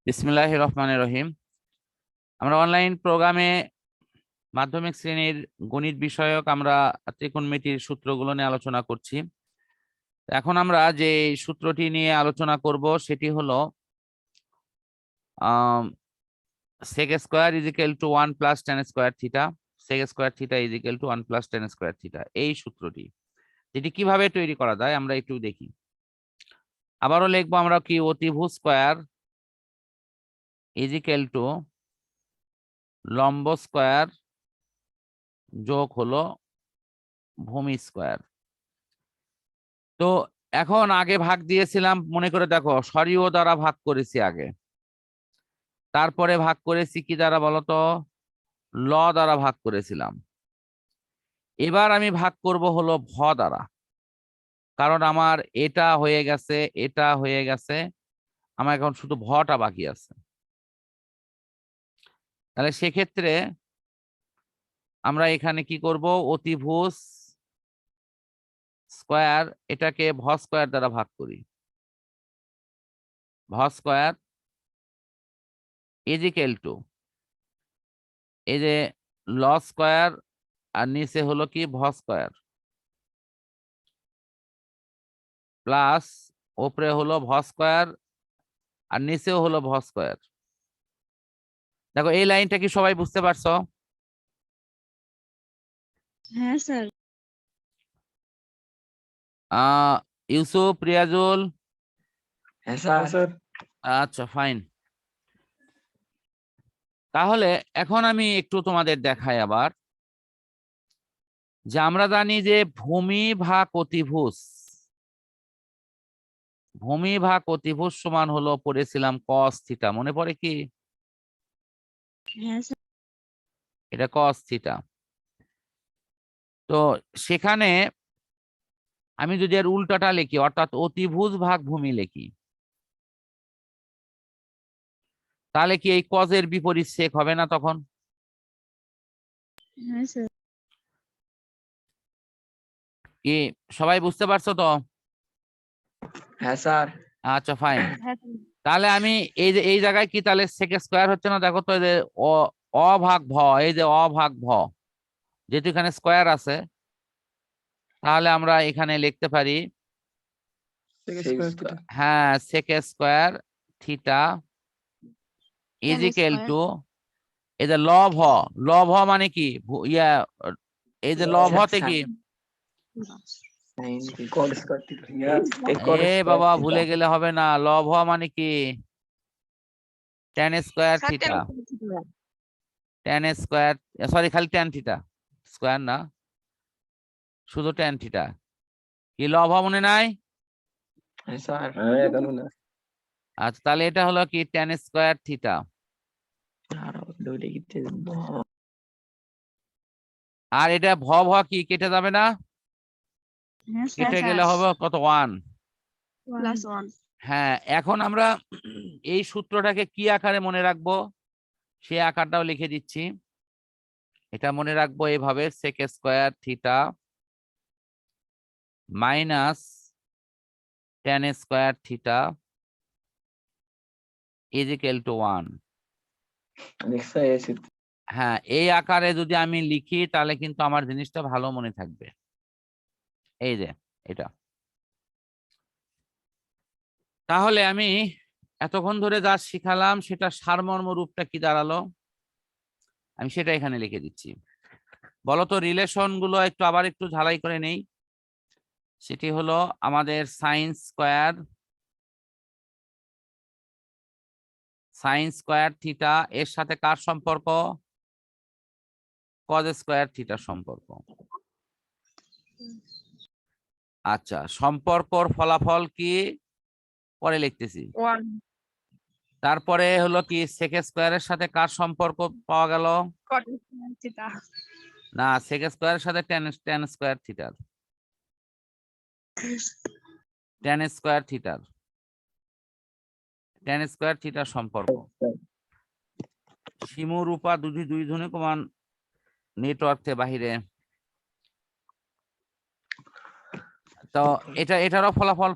বিসমিল্লাহির রহমানির রহিম। আমরা অনলাইন প্রোগ্রামে মাধ্যমিক শ্রেণীর গণিত বিষয়ক আমরা ত্রিকোণমিতির সূত্রগুলো নিয়ে আলোচনা করছি। এখন আমরা যে সূত্রটি নিয়ে আলোচনা করব সেটি হলো sec square is equal to 1 plus tan square theta, sec square theta is equal to 1 plus tan square theta. এই সূত্রটি যেটি কিভাবে তৈরি করা যায় আমরা একটু দেখি। আবারও লিখবো আমরা কি, অতিভুজ স্কয়ার ইজ ইকুয়াল টু লম্ব স্কয়ার যোগ হলো ভূমি স্কয়ার। তো এখন আগে ভাগ দিয়েছিলাম, মনে করে দেখো, সরিও দ্বারা ভাগ করেছি আগে, তারপরে ভাগ করেছি কি দ্বারা বলতো, ল দ্বারা ভাগ করেছিলাম। এবার আমি ভাগ করব হলো ভ দ্বারা, কারণ আমার এটা হয়ে গেছে, এটা হয়ে গেছে, আমার এখন শুধু ভটা বাকি আছে। তাহলে সেক্ষেত্রে আমরা এখানে কি করব, অতিভুজ স্কয়ার এটাকে ভ স্কয়ার দ্বারা ভাগ করি। ভ স্কয়ার ইজ ইকুয়াল টু, এই যে ল স্কয়ার আর নিচে হলো কি ভ স্কয়ার, প্লাস উপরে হলো ভ স্কয়ার আর নিচেও হলো ভ স্কয়ার। দেখো এই লাইনটা কি সবাই বুঝতে পারছো? হ্যাঁ স্যার। ইউসুফ, রিয়াজুল? হ্যাঁ স্যার। আচ্ছা, ফাইন। তাহলে এখন আমি একটু তোমাদের দেখাই আবার, যে আমরা জানি যে ভূমি ভাগ অতিভুজ, ভূমি ভাগ অতিভুজ সমান হলো, পড়েছিলাম কস থিটা, মনে পড়ে কি? হ্যাঁ স্যার। এটা কস থিটা। তো সেখানে আমি যদি আর উল্টাটা লিখি, অর্থাৎ অতিভুজ ভাগ ভূমি লিখি, তাহলে কি এই কজের বিপরীত সেক হবে না তখন? হ্যাঁ স্যার। কি সবাই বুঝতে পারছো তো? হ্যাঁ স্যার। আচ্ছা, ফাইন। হ্যাঁ তাহলে আমি এই যে এই জায়গায় কি তাহলে সেক স্কয়ার হচ্ছে না? দেখো তো, এই যে অ ভাগ ভ, এই যে অ ভাগ ভ, যেহেতু এখানে স্কয়ার আছে, তাহলে আমরা এখানে লিখতে পারি, হ্যাঁ, sec square theta is equal to, এই যে লভ, লভ মানে কি, ইয়া, এই যে লভ তে কি, এ বাবা ভুলে গেলে হবে না, লভ মানে কি, tan square theta, tan square, sorry খালি tan থিটা, স্কয়ার না, শুধু tan থিটা। কি লভ মনে নাই? আচ্ছা, তাহলে এটা হলো কি tan স্কয়ার থিটা, আর এটা ভ ভ কি কেটে যাবে না? কেটে গেলে হবে কত, 1। প্লাস 1। হ্যাঁ, এখন আমরা এই সূত্রটাকে কি আকারে মনে রাখবো, সে আকারটাও লিখে দিচ্ছি। এটা মনে রাখবো এইভাবে, sec square theta minus tan square theta is equal to 1। হ্যাঁ, এই আকারে যদি আমি লিখি তাহলে কিন্তু আমার জিনিসটা ভালো মনে থাকবে। এই যে এটা, তাহলে আমি এতক্ষণ ধরে যা শিখালাম সেটা সারমর্ম রূপটা কি দাঁড়ালো, আমি সেটা এখানে লিখে দিচ্ছি। বলতো রিলেশন গুলো একটু আবার একটু ঝালাই করে নেই। সেটি হলো আমাদের সাইন স্কয়ার থিটা এর সাথে কার সম্পর্ক, কজ স্কয়ার থিটার সম্পর্ক। আচ্ছা, সম্পর্কর ফলাফল কি পরে লিখতেছি। তারপরে হলো কি, সেক স্কয়ারের সাথে কার সম্পর্ক পাওয়া গেল, না, সেক স্কয়ারের সাথে tan স্কয়ার থিটার, tan স্কয়ার থিটার সম্পর্ক। শিমু রূপা দুই ধনে কমান নেটওয়ার্ক থেকে বাহিরে। তো এটারও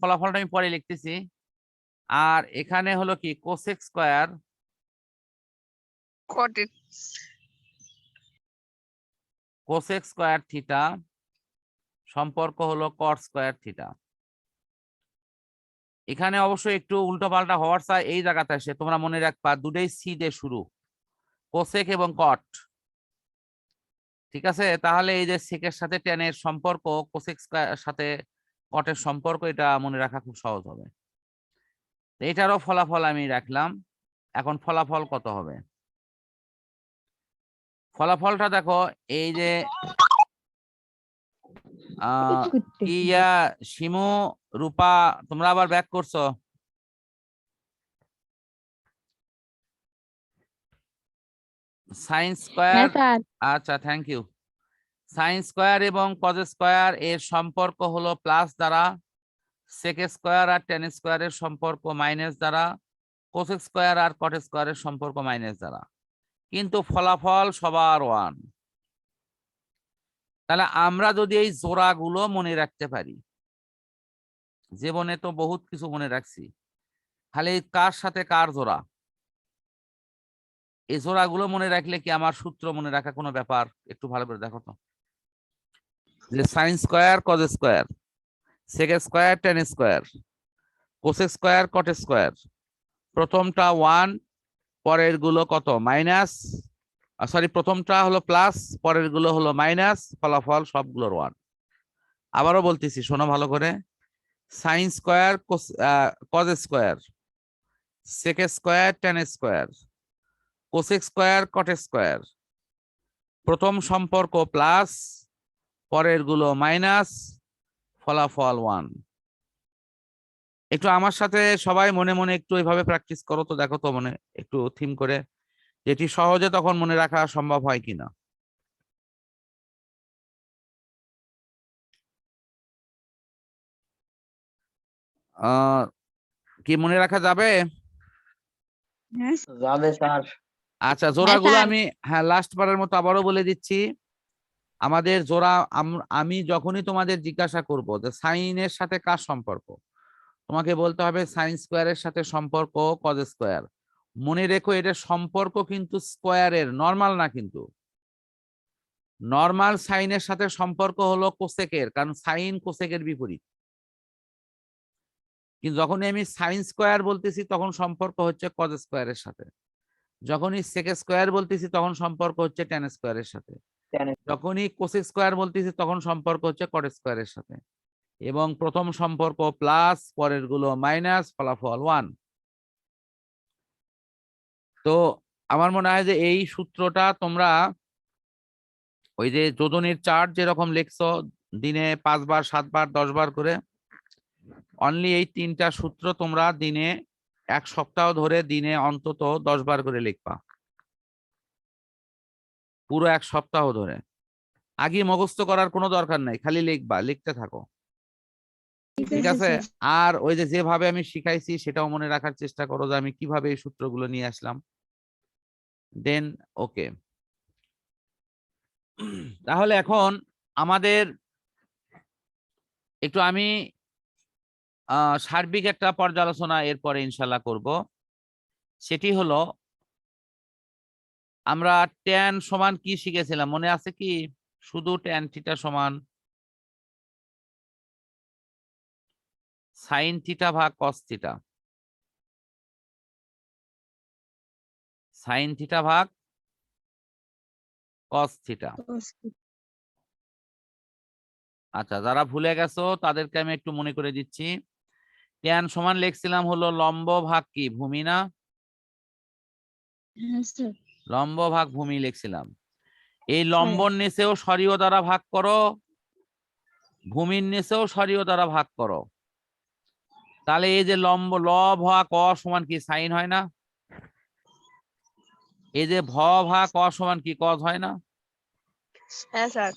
ফলাফলটা আমি পরে লিখতেছি। আর এখানে হলো কি cosec square cosec square theta সম্পর্ক হলো কট স্কয়ার থিটা। এখানে অবশ্যই একটু উল্টো পাল্টা হওয়ার চাই এই জায়গাতে এসে তোমরা মনে রাখবা দুটোই সি দিয়ে শুরু, কোসেক এবং কট। ঠিক আছে, তাহলে এই যে সেকের সাথে টেনের সম্পর্ক, কোসেক সাথে কটের সম্পর্ক, এটা মনে রাখা খুব সহজ হবে। এটারও ফলাফল আমি রাখলাম। এখন ফলাফল কত হবে? ফলাফলটা দেখো, এই যে ইয়া শিমু রূপা তোমরা আবার ব্যাক করছো? সাইন স্কয়ার, আচ্ছা থ্যাংক ইউ। সাইন স্কয়ার এবং কজ স্কয়ার এর সম্পর্ক হলো প্লাস দ্বারা, সেক স্কয়ার আর টেন স্কয়ারের সম্পর্ক মাইনাস দ্বারা, কোসেক স্কয়ার আর কট স্কয়ারের সম্পর্ক মাইনাস দ্বারা, কিন্তু ফলাফল সবার 1। তাহলে আমরা যদি এই জোড়াগুলো মনে রাখতে পারি, জীবনে তো বহুত কিছু মনে রাখছি, খালি কার সাথে কার জোড়া, এই জোড়াগুলো মনে রাখলে কি আমার সূত্র মনে রাখা কোনো ব্যাপার? একটু ভালো করে দেখো তো, যে sine square cos square, sec square tan square, cosec square cot square, প্রথমটা 1, পরের গুলো কত মাইনাস, সরি প্রথমটা হলো প্লাস, পরের গুলো হলো মাইনাস, ফলাফল সবগুলোর 1। আবারও বলতেছি শোনো ভালো করে, sine square cos square, sec square tan square, cosec square cot square, প্রথম সম্পর্ক প্লাস, পরের গুলো মাইনাস, ফলাফল 1। একটু আমার সাথে সবাই মনে মনে একটু এইভাবে প্র্যাকটিস করো তো, দেখো তো মনে একটু থিম করে, যেটি সহজে তখন মনে রাখা সম্ভব হয় কিনা। কি মনে রাখা যাবে? হ্যাঁ যাবে স্যার। আচ্ছা, জোড়াগুলো আমি হ্যাঁ লাস্ট বারের মতো আবারও বলে দিচ্ছি। আমাদের জোড়া আমি যখনই তোমাদের জিজ্ঞাসা করব যে সাইনের সাথে কার সম্পর্ক, তোমাকে বলতে হবে সাইন স্কোয়ারের সাথে সম্পর্ক কজ স্কোয়ার। মনে রেখো এটা সম্পর্ক কিন্তু স্কোয়ারের, নরমাল না, কিন্তু নরমাল সাইনের সাথে সম্পর্ক হলো কোসেকের, কারণ সাইন কোসেকের বিপরীত। কিন্তু যখনই আমি সাইন স্কোয়ার বলতেছি তখন সম্পর্ক হচ্ছে কজ স্কোয়ারের সাথে, যখনই সেক স্কোয়ার বলতেছি তখন সম্পর্ক হচ্ছে টেন স্কোয়ারের সাথে, যখনই কোসেক স্কোয়ার বলতেছি তখন সম্পর্ক হচ্ছে কট স্কোয়ারের সাথে, এবং প্রথম সম্পর্ক প্লাস, পরের গুলো মাইনাস, ফলাফল 1। তো আমার মনে হয় যে এই সূত্রটা তোমরা ওই যে যোজনীর চার্ট যেরকম লিখছো দিনে 5 বার 7 বার 10 বার করে, অনলি এই 3টা সূত্র তোমরা দিনে 1 সপ্তাহ ধরে দিনে অন্তত 10 বার করে লিখবা, পুরো 1 সপ্তাহ ধরে। আগে মুখস্থ করার কোনো দরকার নাই, খালি লিখবা, লিখতে থাকো, ঠিক আছে? আর ওই যে যেভাবে আমি শিখাইছি সেটাও মনে রাখার চেষ্টা করো যে আমি কিভাবে এই সূত্রগুলো নিয়ে আসলাম। দেন ওকে, তাহলে এখন আমাদের একটু আমি সার্বিক একটা পর্যালোচনা এরপরে ইনশাল্লাহ করব। সেটি হলো আমরা ট্যান সমান কি শিখেছিলাম, মনে আছে কি? শুধু ট্যান থিটা সমান সাইন থিটা ভাগ কস থিটা, সাইন থিটা ভাগ কস থিটা। আচ্ছা, যারা ভুলে গেছো তাদেরকে আমি একটু মনে করে দিচ্ছি। ট্যান সমান লিখছিলাম হলো লম্ব ভাগ কি ভূমি, না? লম্ব ভাগ ভূমি লিখছিলাম। এই লম্বর নিচেও সরীয় দ্বারা ভাগ করো, ভূমির নিচেও সরীয় দ্বারা ভাগ করো, তাহলে এই যে লম্ব ল ভ ক সমান কি সাইন হয় না? এই যে ভ ভা ক সমান কি কজ হয় না? হ্যাঁ স্যার।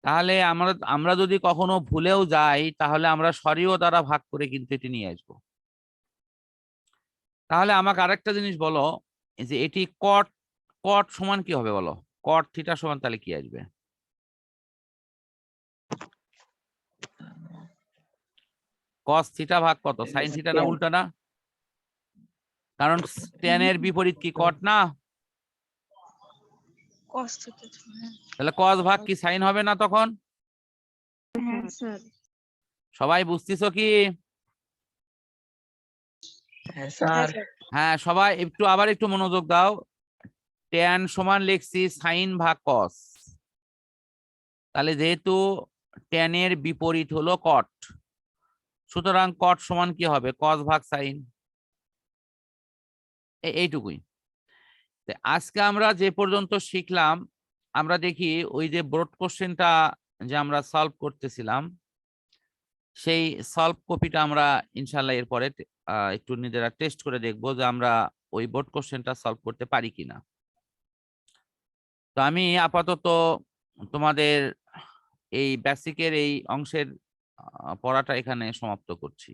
তাহলে আমরা যদি কখনো ভুলেও যাই তাহলে আমরা সরীয় দ্বারা ভাগ করে কিন্তু এটি নিয়ে আসবো। তাহলে আমাকে আরেকটা জিনিস বলো, এই যে এটি কট, কট সমান কি হবে বলো? কট থিটা সমান তাহলে কি আসবে? cos থিটা ভাগ কত sin থিটা না উল্টা না, কারণ tan এর বিপরীত কি cot না, cos theta তাহলে cos ভাগ কি sin হবে না তখন? হ্যাঁ স্যার সবাই বুঝতেছো কি? হ্যাঁ স্যার হ্যাঁ সবাই একটু আবার একটু মনোযোগ দাও। tan সমান লিখছি sin ভাগ cos, তাহলে যেহেতু tan এর বিপরীত হলো cot, সুতরাং cot সমান কি হবে cos ভাগ sin, এইটুকুই। আজকে আমরা যে পর্যন্ত শিখলাম, আমরা দেখি ওই যে বোর্ড কোশ্চেনটা যে আমরা সলভ করতেছিলাম, সেই সলভ কপিটা আমরা ইনশাল্লাহ এরপরে একটু নিজেরা টেস্ট করে দেখবো যে আমরা ওই বোর্ড কোশ্চেনটা সলভ করতে পারি কিনা। তো আমি আপাতত তোমাদের এই বেসিকের এই অংশের পড়াটা এখানে সমাপ্ত করছি।